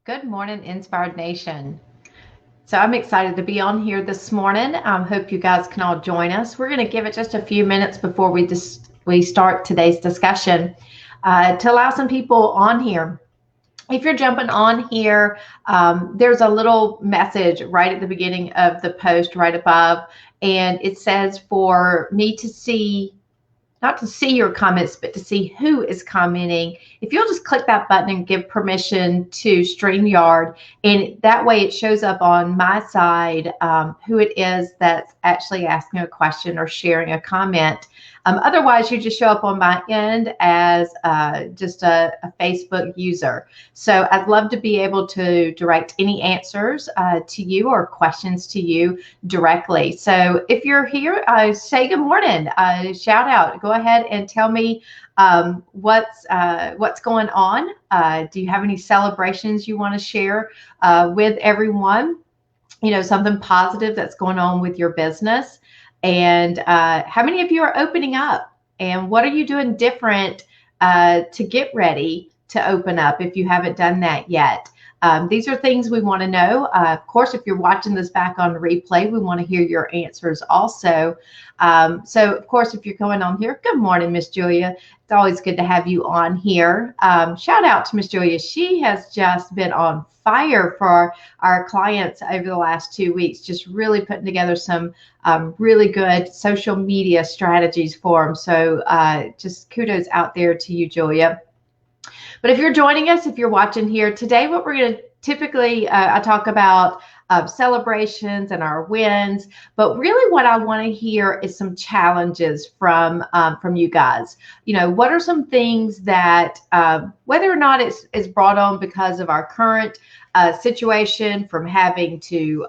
Good morning, Inspired Nation. So I'm excited to be on here this morning. Hope you guys can all join us. We're going to give it just a few minutes before we start today's discussion to allow some people on here. If you're jumping on here, there's a little message right at the beginning of the post right above, and it says for me to see, not to see your comments, but to see who is commenting. If you'll just click that button and give permission to StreamYard, and that way it shows up on my side who it is that's actually asking a question or sharing a comment. Otherwise, you just show up on my end as just a Facebook user. So I'd love to be able to direct any answers to you or questions to you directly. So if you're here, say good morning, shout out, go ahead and tell me what's going on. Do you have any celebrations you want to share with everyone? You know, something positive that's going on with your business. And how many of you are opening up? And what are you doing different to get ready to open up if you haven't done that yet? These are things we want to know. Of course, if you're watching this back on replay, we want to hear your answers also. So, of course, if you're going on here, good morning, Miss Julia. It's always good to have you on here. Shout out to Miss Julia. She has just been on fire for our clients over the last 2 weeks, just really putting together some really good social media strategies for them. So just kudos out there to you, Julia. But if you're joining us, if you're watching here today, what we're going to typically, I talk about celebrations and our wins, but really what I want to hear is some challenges from you guys. You know, what are some things that, whether or not it's brought on because of our current situation, from having to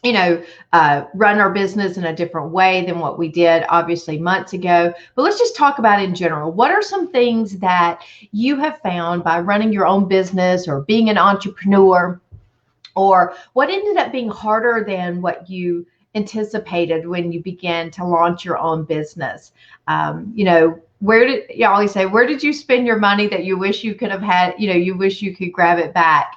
run our business in a different way than what we did obviously months ago. But let's just talk about in general. What are some things that you have found by running your own business or being an entrepreneur, or what ended up being harder than what you anticipated when you began to launch your own business? Where did you spend your money that you wish you could have had, you wish you could grab it back?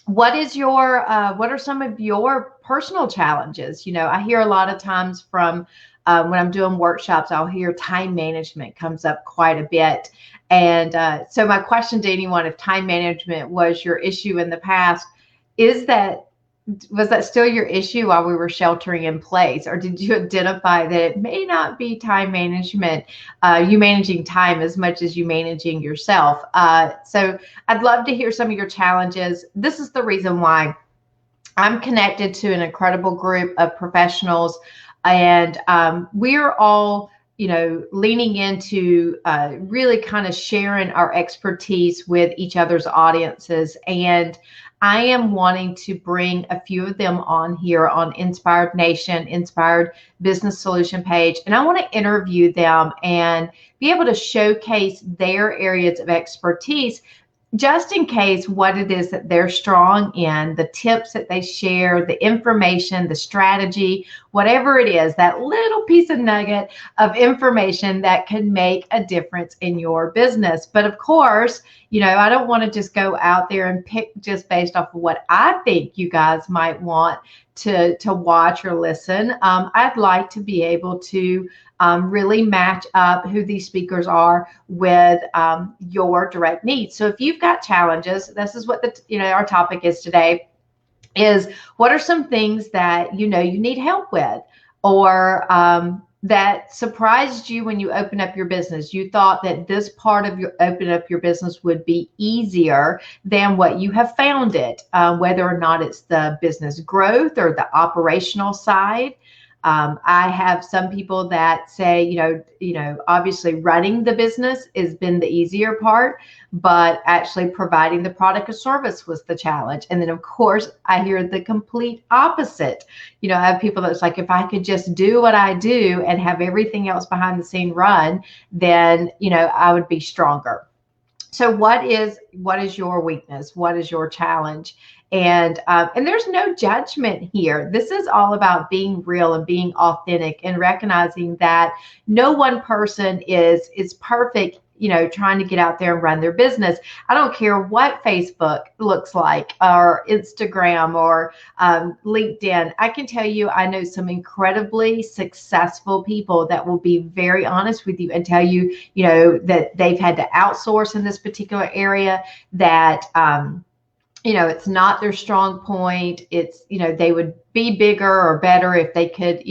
What are some of your personal challenges? I hear a lot of times from when I'm doing workshops, I'll hear time management comes up quite a bit. And so my question to anyone, if time management was your issue in the past, was that still your issue while we were sheltering in place? Or did you identify that it may not be time management, you managing time as much as you managing yourself? So I'd love to hear some of your challenges. This is the reason why I'm connected to an incredible group of professionals, and we're all leaning into really kind of sharing our expertise with each other's audiences. And I am wanting to bring a few of them on here on Inspired Nation, Inspired Business Solution page. And I want to interview them and be able to showcase their areas of expertise, just in case what it is that they're strong in, the tips that they share, the information, the strategy, whatever it is, that little piece of nugget of information that can make a difference in your business. But of course, I don't want to just go out there and pick just based off of what I think you guys might want to watch or listen. I'd like to be able to really match up who these speakers are with your direct needs. So if you've got challenges, this is what our topic is today, is what are some things that you need help with, or that surprised you when you opened up your business. You thought that this part of open up your business would be easier than what you have found it, whether or not it's the business growth or the operational side. I have some people that say, obviously running the business has been the easier part, but actually providing the product or service was the challenge. And then, of course, I hear the complete opposite. I have people that's like, if I could just do what I do and have everything else behind the scene run, then, I would be stronger. So what is your weakness? What is your challenge? And there's no judgment here. This is all about being real and being authentic and recognizing that no one person is perfect trying to get out there and run their business. I don't care what Facebook looks like or Instagram or LinkedIn. I can tell you, I know some incredibly successful people that will be very honest with you and tell you, that they've had to outsource in this particular area, that, it's not their strong point. It's, they would be bigger or better if they could,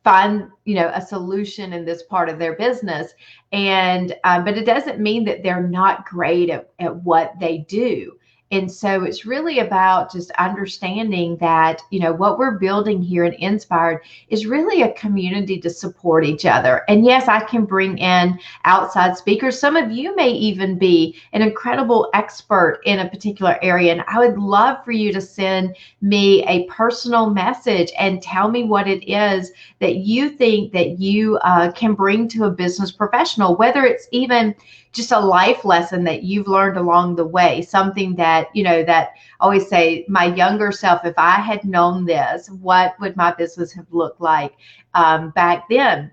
find, a solution in this part of their business. And, but it doesn't mean that they're not great at what they do. And so it's really about just understanding that, what we're building here in Inspired is really a community to support each other. And yes, I can bring in outside speakers. Some of you may even be an incredible expert in a particular area. And I would love for you to send me a personal message and tell me what it is that you think that you can bring to a business professional, whether it's even just a life lesson that you've learned along the way, something that, that I always say, my younger self, if I had known this, what would my business have looked like back then?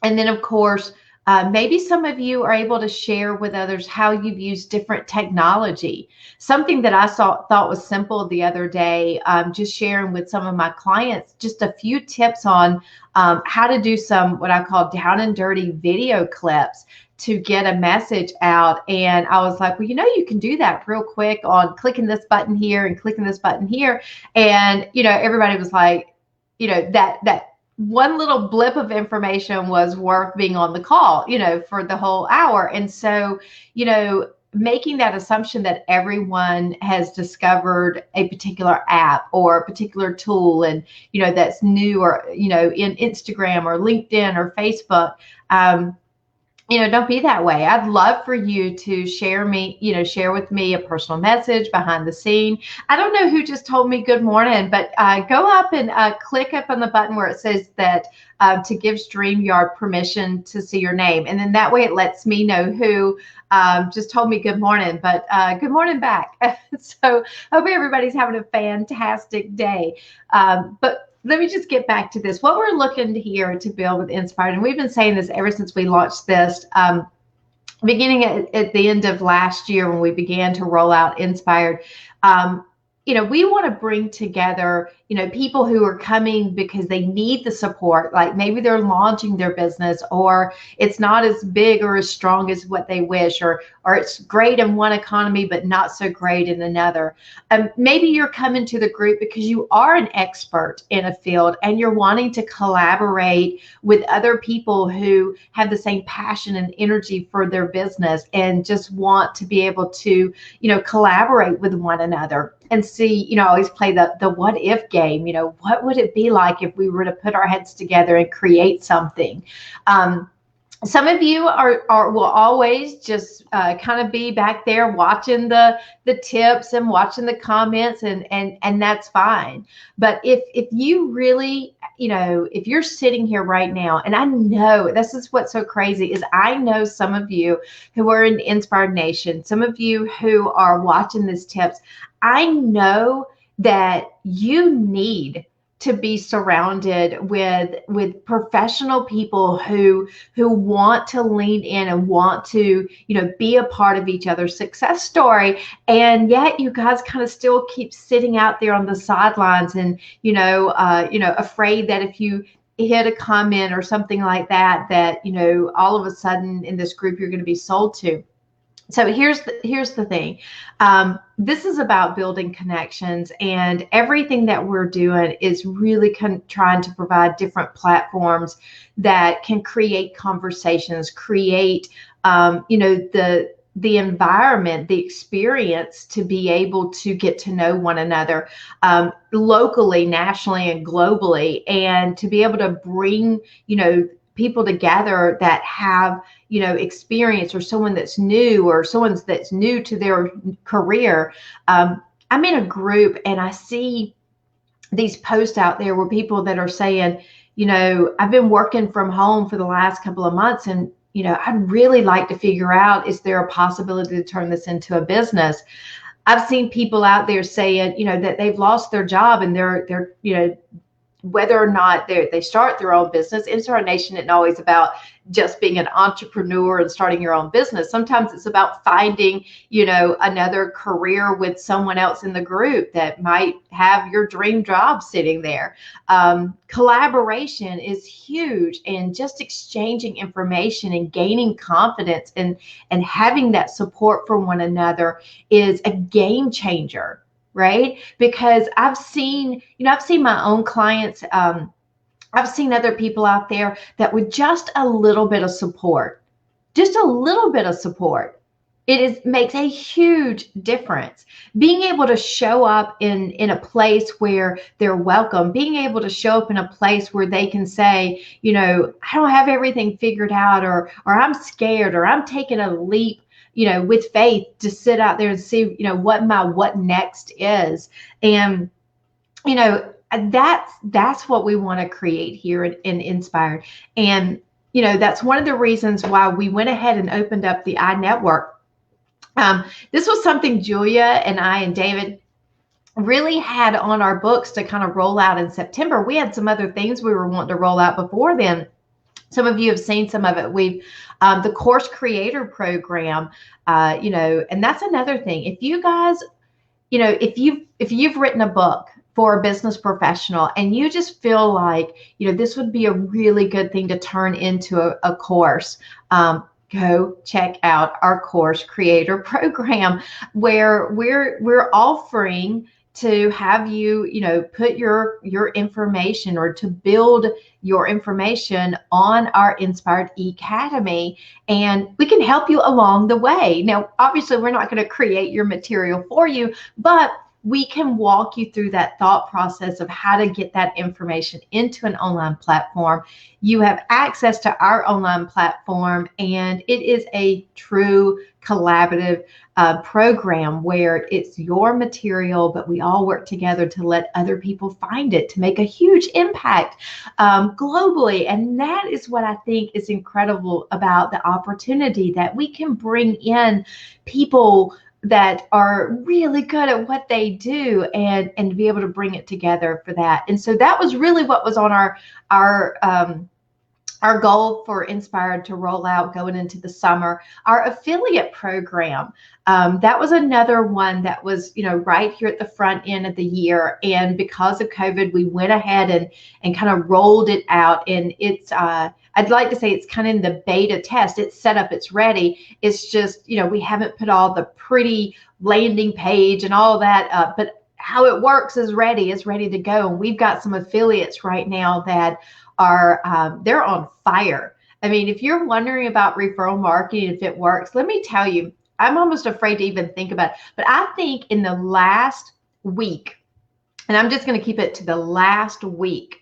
And then, of course, maybe some of you are able to share with others how you've used different technology. Something that I thought was simple the other day, just sharing with some of my clients, just a few tips on how to do some, what I call down and dirty video clips to get a message out. And I was like, well, you can do that real quick on clicking this button here and clicking this button here. And, everybody was like, that one little blip of information was worth being on the call, for the whole hour. And so, making that assumption that everyone has discovered a particular app or a particular tool and, that's new, or, in Instagram or LinkedIn or Facebook, don't be that way. I'd love for you to share with me a personal message behind the scene. I don't know who just told me good morning, but go up and click up on the button where it says that to give StreamYard permission to see your name. And then that way it lets me know who just told me good morning, but good morning back. So hope everybody's having a fantastic day. But let me just get back to this. What we're looking here to build with Inspired, and we've been saying this ever since we launched this, beginning at the end of last year when we began to roll out Inspired. We want to bring together, people who are coming because they need the support, like maybe they're launching their business, or it's not as big or as strong as what they wish, or it's great in one economy, but not so great in another. Maybe you're coming to the group because you are an expert in a field and you're wanting to collaborate with other people who have the same passion and energy for their business and just want to be able to, collaborate with one another and see, I always play the what if game, what would it be like if we were to put our heads together and create something? Some of you will always just kind of be back there watching the tips and watching the comments, and that's fine. But if you really, if you're sitting here right now, and I know this is what's so crazy is I know some of you who are in Inspired Nation, some of you who are watching these tips, I know that you need to be surrounded with professional people who want to lean in and want to, be a part of each other's success story. And yet you guys kind of still keep sitting out there on the sidelines and, afraid that if you hit a comment or something like that, all of a sudden in this group, you're going to be sold to. So here's the thing. This is about building connections, and everything that we're doing is really trying to provide different platforms that can create conversations, create, the environment, the experience to be able to get to know one another locally, nationally, and globally, and to be able to bring, people together that have, experience, or someone that's new, or someone that's new to their career. I'm in a group and I see these posts out there where people that are saying, I've been working from home for the last couple of months, and, I'd really like to figure out, is there a possibility to turn this into a business? I've seen people out there saying, that they've lost their job and they're whether or not they start their own business. Inspired Nation isn't always about just being an entrepreneur and starting your own business. Sometimes it's about finding, another career with someone else in the group that might have your dream job sitting there. Collaboration is huge, and just exchanging information and gaining confidence and having that support from one another is a game changer. Right? Because I've seen my own clients, I've seen other people out there that with just a little bit of support, makes a huge difference. Being able to show up in a place where they're welcome, being able to show up in a place where they can say, I don't have everything figured out, or I'm scared, or I'm taking a leap, with faith to sit out there and see, what next is. And, that's what we want to create here in Inspired. And, that's one of the reasons why we went ahead and opened up the iNetwork. This was something Julia and I and David really had on our books to kind of roll out in September. We had some other things we were wanting to roll out before then. Some of you have seen some of it. We've the course creator program, and that's another thing. If you guys, if you've written a book for a business professional and you just feel like, this would be a really good thing to turn into a course, go check out our course creator program, where we're offering to have you, put your information, or to build your information on our Inspired Academy, and we can help you along the way. Now, obviously, we're not going to create your material for you, but we can walk you through that thought process of how to get that information into an online platform. You have access to our online platform, and it is a true collaborative program where it's your material, but we all work together to let other people find it, to make a huge impact globally. And that is what I think is incredible about the opportunity, that we can bring in people that are really good at what they do, and be able to bring it together for that. And so that was really what was on our goal for Inspired to roll out going into the summer. Our affiliate program, that was another one that was, right here at the front end of the year. And because of COVID, we went ahead and kind of rolled it out. And it's, I'd like to say it's kind of in the beta test. It's set up, it's ready. It's just, we haven't put all the pretty landing page and all that up, but how it works is ready. It's ready to go. And we've got some affiliates right now that are, they're on fire. I mean, if you're wondering about referral marketing, if it works, let me tell you, I'm almost afraid to even think about it. But I think in the last week, and I'm just going to keep it to the last week,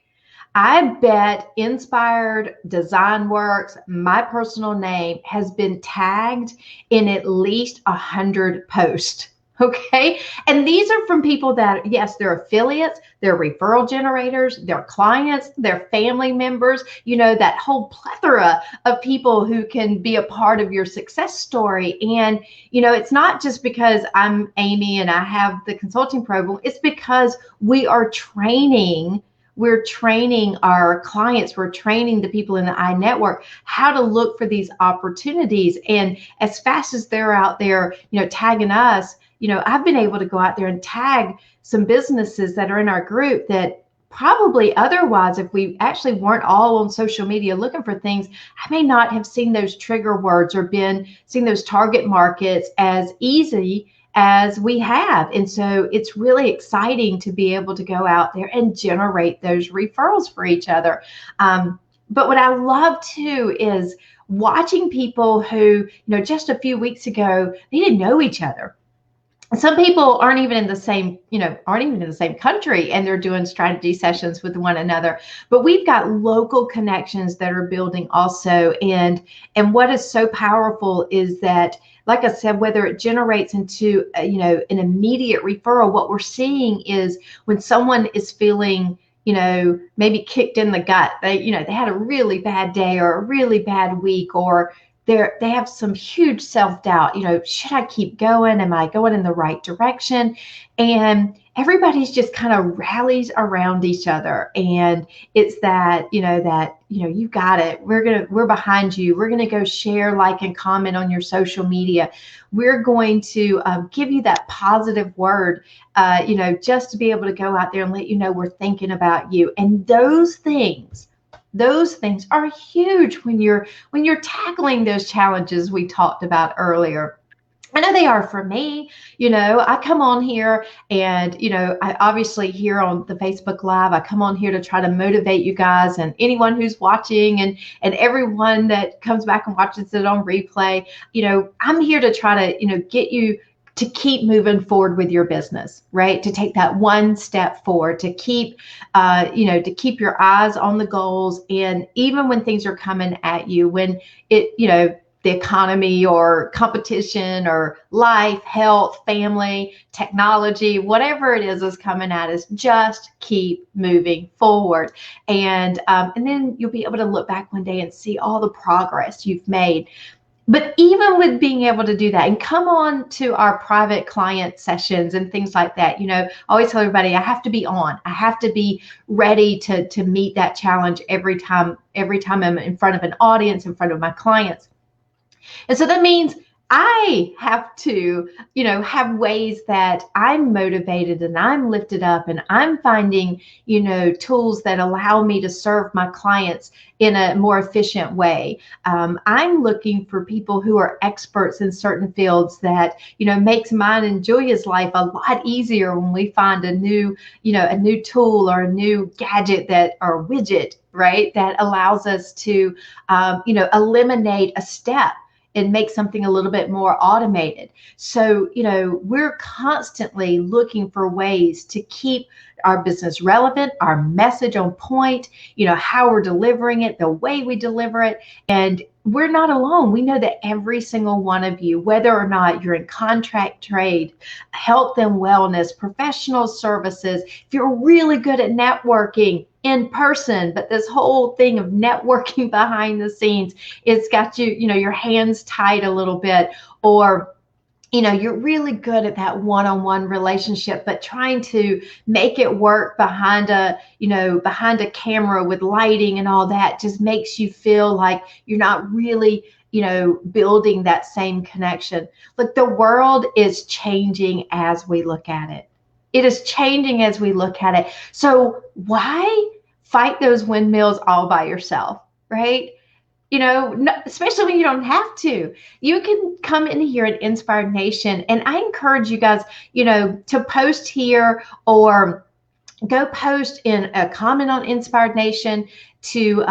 I bet Inspired Design Works, my personal name, has been tagged in at least 100 posts. Okay. And these are from people that, yes, they're affiliates, they're referral generators, they're clients, they're family members, that whole plethora of people who can be a part of your success story. And, it's not just because I'm Amy and I have the consulting program. It's because we're training our clients, we're training the people in the iNetwork how to look for these opportunities. And as fast as they're out there, tagging us, I've been able to go out there and tag some businesses that are in our group that probably otherwise, if we actually weren't all on social media looking for things, I may not have seen those trigger words or seen those target markets as easy as we have. And so it's really exciting to be able to go out there and generate those referrals for each other. But what I love too is watching people who, just a few weeks ago, they didn't know each other. Some people aren't even in the same country, and they're doing strategy sessions with one another. But we've got local connections that are building also. And what is so powerful is that, like I said, whether it generates into an immediate referral, what we're seeing is when someone is feeling maybe kicked in the gut, they had a really bad day or a really bad week, or they have some huge self-doubt. Should I keep going? Am I going in the right direction? And everybody's just kind of rallies around each other. And it's that, you got it. We're behind you. We're gonna go share, like, and comment on your social media. We're going to give you that positive word, just to be able to go out there and let you know we're thinking about you. And those things are huge when you're tackling those challenges we talked about earlier. I know they are for me. I come on here and, I obviously here on the Facebook Live, I come on here to try to motivate you guys and anyone who's watching and everyone that comes back and watches it on replay. I'm here to try to, get you to keep moving forward with your business, right? To take that one step forward, to keep, to keep your eyes on the goals. And even when things are coming at you, when the economy or competition or life, health, family, technology, whatever it is coming at us, just keep moving forward. And then you'll be able to look back one day and see all the progress you've made. But even with being able to do that and come on to our private client sessions and things like that, I always tell everybody I have to be on. I have to be ready to meet that challenge every time I'm in front of an audience, in front of my clients. And so that means I have to, have ways that I'm motivated and I'm lifted up and I'm finding, tools that allow me to serve my clients in a more efficient way. I'm looking for people who are experts in certain fields that, makes mine and Julia's life a lot easier when we find a new tool or a new gadget or widget, right, that allows us to, eliminate a step and make something a little bit more automated. So, we're constantly looking for ways to keep our business relevant, our message on point, how we're delivering it, the way we deliver it. And we're not alone. We know that every single one of you, whether or not you're in contract trade, health and wellness, professional services, if you're really good at networking in person, but this whole thing of networking behind the scenes, it's got you, your hands tied a little bit, or you're really good at that one-on-one relationship, but trying to make it work behind a camera with lighting and all that just makes you feel like you're not really, building that same connection. Look, the world is changing as we look at it. It is changing as we look at it. So why fight those windmills all by yourself, right? Especially when you don't have to. You can come in here at Inspired Nation, and I encourage you guys, to post here or go post in a comment on Inspired Nation to,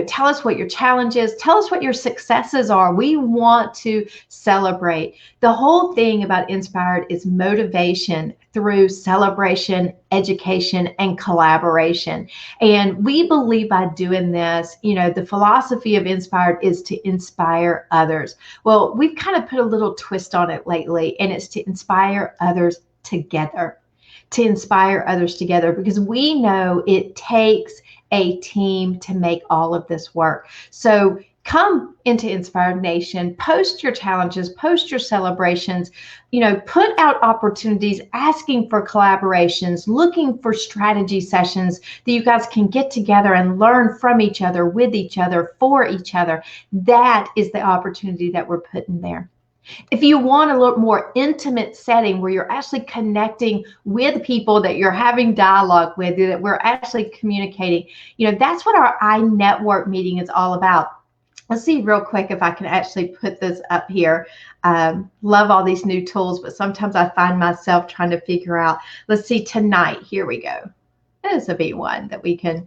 tell us what your challenge is. Tell us what your successes are. We want to celebrate. The whole thing about Inspired is motivation through celebration, education, and collaboration. And we believe by doing this, the philosophy of Inspired is to inspire others. Well, we've kind of put a little twist on it lately, and it's to inspire others together. To inspire others together, because we know it takes a team to make all of this work. So come into Inspired Nation, post your challenges, post your celebrations, put out opportunities, asking for collaborations, looking for strategy sessions that you guys can get together and learn from each other, with each other, for each other. That is the opportunity that we're putting there. If you want a little more intimate setting where you're actually connecting with people that you're having dialogue with, that we're actually communicating, that's what our iNetwork meeting is all about. Let's see real quick if I can actually put this up here. Love all these new tools, but sometimes I find myself trying to figure out, let's see, tonight, here we go. This will be one that we can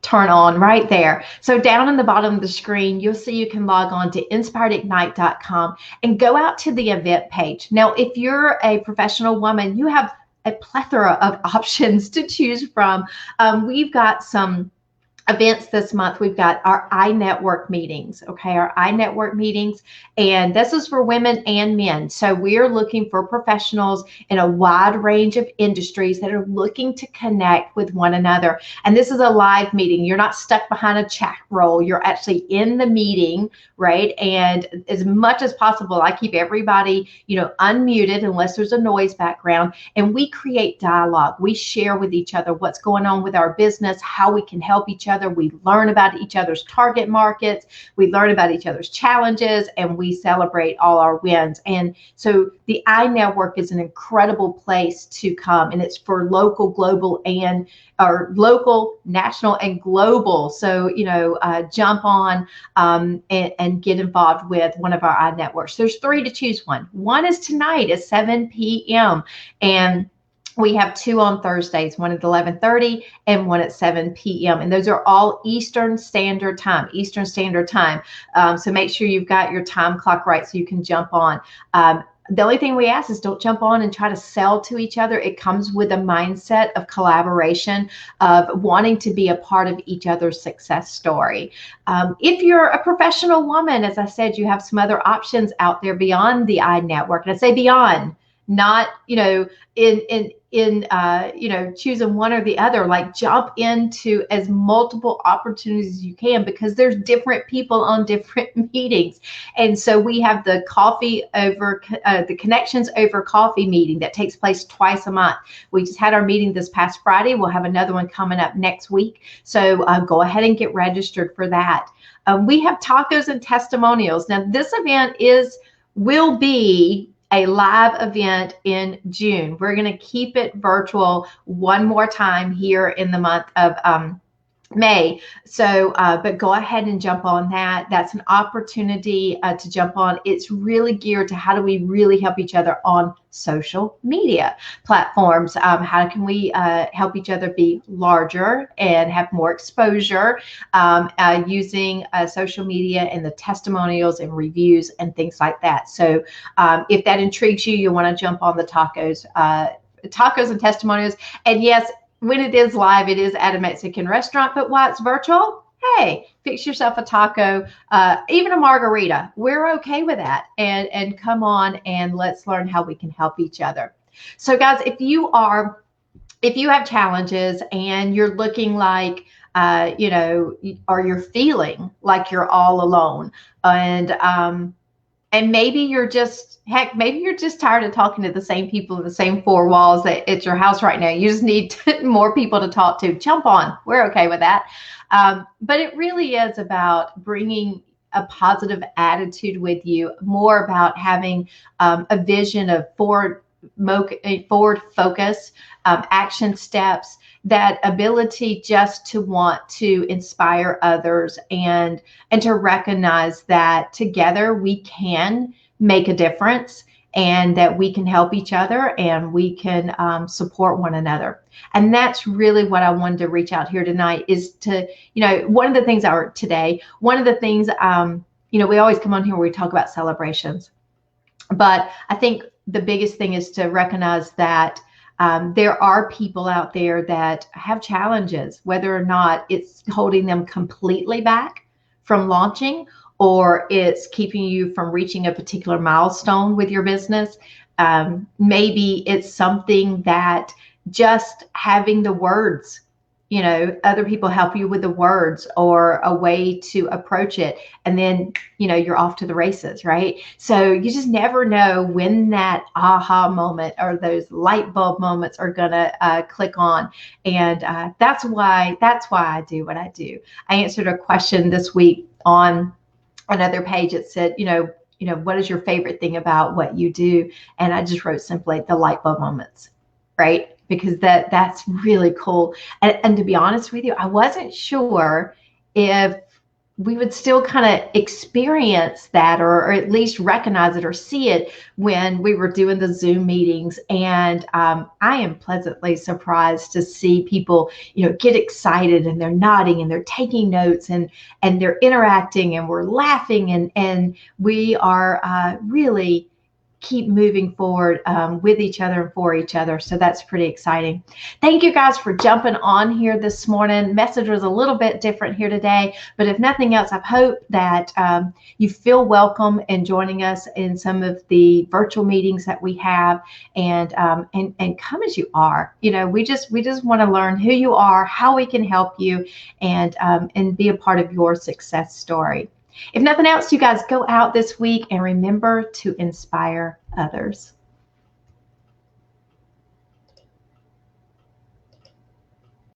turn on right there. So down in the bottom of the screen, you'll see you can log on to inspiredIgnite.com and go out to the event page. Now, if you're a professional woman, you have a plethora of options to choose from. We've got some events this month. We've got our iNetwork meetings, okay, our iNetwork meetings, and this is for women and men. So we're looking for professionals in a wide range of industries that are looking to connect with one another. And this is a live meeting. You're not stuck behind a chat roll. You're actually in the meeting, right? And as much as possible, I keep everybody, unmuted unless there's a noise background, and we create dialogue. We share with each other what's going on with our business, how we can help each other. We learn about each other's target markets. We learn about each other's challenges, and we celebrate all our wins. And so the iNetwork is an incredible place to come, and it's for local, global, and or local, national, and global. So, jump on and get involved with one of our iNetworks. There's 3 to choose one. One is tonight at 7 p.m. And we have 2 on Thursdays, one at 11:30 and one at 7 p.m. And those are all Eastern Standard Time, So make sure you've got your time clock right so you can jump on. The only thing we ask is don't jump on and try to sell to each other. It comes with a mindset of collaboration, of wanting to be a part of each other's success story. If you're a professional woman, as I said, you have some other options out there beyond the iNetwork. And I say beyond, not, in choosing one or the other. Like, jump into as multiple opportunities as you can, because there's different people on different meetings. And so we have the the Connections Over Coffee meeting that takes place twice a month. We just had our meeting this past Friday. We'll have another one coming up next week. So go ahead and get registered for that. We have tacos and testimonials. Now, this event will be a live event in June. We're going to keep it virtual one more time here in the month of May. So, but go ahead and jump on that. That's an opportunity to jump on. It's really geared to how do we really help each other on social media platforms. How can we help each other be larger and have more exposure using social media and the testimonials and reviews and things like that. So if that intrigues you, you'll want to jump on the tacos and testimonials. And yes, when it is live, it is at a Mexican restaurant, but while it's virtual, hey, fix yourself a taco, even a margarita. We're okay with that. And come on and let's learn how we can help each other. So guys, if you have challenges and you're looking like, or you're feeling like you're all alone, and maybe you're just tired of talking to the same people in the same 4 walls at your house right now. You just need more people to talk to. Jump on. We're okay with that. But it really is about bringing a positive attitude with you, more about having a vision of forward focus, action steps, that ability just to want to inspire others and to recognize that together we can make a difference, and that we can help each other and we can support one another. And that's really what I wanted to reach out here tonight, is to, one of the things we always come on here where we talk about celebrations. But I think the biggest thing is to recognize that there are people out there that have challenges, whether or not it's holding them completely back from launching, or it's keeping you from reaching a particular milestone with your business. Maybe it's something that just having the words, other people help you with the words or a way to approach it. And then, you're off to the races, right? So you just never know when that aha moment or those light bulb moments are going to click on. And that's why I do what I do. I answered a question this week on another page. It said, what is your favorite thing about what you do? And I just wrote simply the light bulb moments, right? Because that's really cool. And to be honest with you, I wasn't sure if we would still kind of experience that or at least recognize it or see it when we were doing the Zoom meetings. And I am pleasantly surprised to see people, get excited, and they're nodding and they're taking notes and they're interacting and we're laughing and we are really keep moving forward with each other and for each other. So that's pretty exciting. Thank you guys for jumping on here this morning. Message was a little bit different here today, but if nothing else, I hope that you feel welcome in joining us in some of the virtual meetings that we have, and come as you are. You know, we just want to learn who you are, how we can help you, and be a part of your success story. If nothing else, you guys go out this week and remember to inspire others.